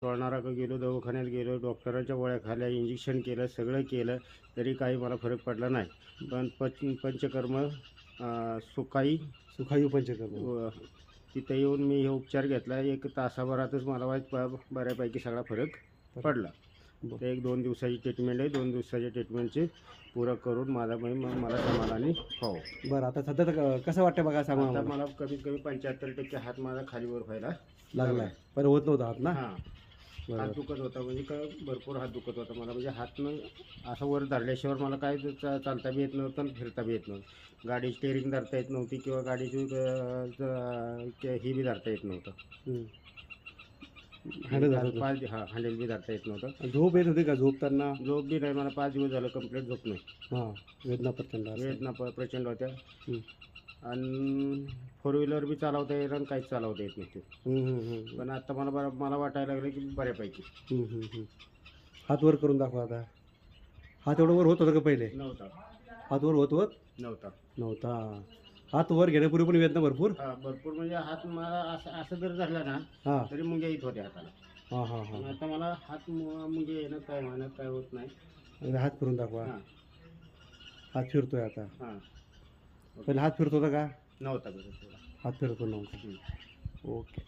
तोळनारा गेलो, दवाखान्यात गेलो, डॉक्टरांच्या गोळ्या खाल्ल्या, इंजेक्शन केलं, सगळं केलं तरी काही मला फरक पडला नाही. पण पंचकर्म सुखायू पंचकर्म. व तिथं येऊन मी हे उपचार घेतला. एक तासाभरातच मला बऱ्यापैकी सगळा फरक पडला. बरं. ते एक 2 दिवसाची ट्रीटमेंट आहे. 2 दिवसाच्या ट्रीटमेंटचे पूरक करून मला समाधानी व्हावं. बरं, आता सध्या तर कसं वाटतं बघा सांगा आता आम्हाला. मला कमीत कमी 75% हात माझा खालीवर व्हायला लागलाय पण होत नव्हता हात ना. हां. हात बरोबर. दुखत होता म्हणजे काय भरपूर हात दुखत होता मला. म्हणजे हातनं असं वर धरल्याशिवाय मला काय चालता बी येत नव्हतं आणि फिरता बी येत नव्हतं. गाडी स्टेअरिंग धरता येत नव्हती किंवा गाडीची ही बी धरता येत नव्हतं. हँडल धरत होतं. हँडल बी धरता येत नव्हतं. झोप येत होती का झोपताना? झोप बी नाही. मला 5 दिवस झालं कंप्लीट झोप नाही. हां, वेदना प्रचंड असेल. वेदना प्रचंड होत्या. हं. आणि 4 व्हीलर बी चालवता येईल आणि काहीच चालवता येत नव्हते. पण आता मला वाटायला लागलं की बऱ्यापैकी. हात वर करून दाखवा आता. हात एवढं वर होत होतं का पहिले? नव्हता. हात वर होत नव्हता. हात वर घेण्यापूर्वी पण वेदना भरपूर. भरपूर म्हणजे हात मला असं जर धरला ना हां तरी मुंग्या येत होत्या हाताला. हां हां पण हां. आता मला हात मुंग्या येणं काय म्हणत काय होत नाही. आणि हात फिरून दाखवा. हां हात फिरतोय आता. हां. पहिले हात फिरत होता का? नव्हता बरं थोडा. हात फिरतो नव्हता. ओके.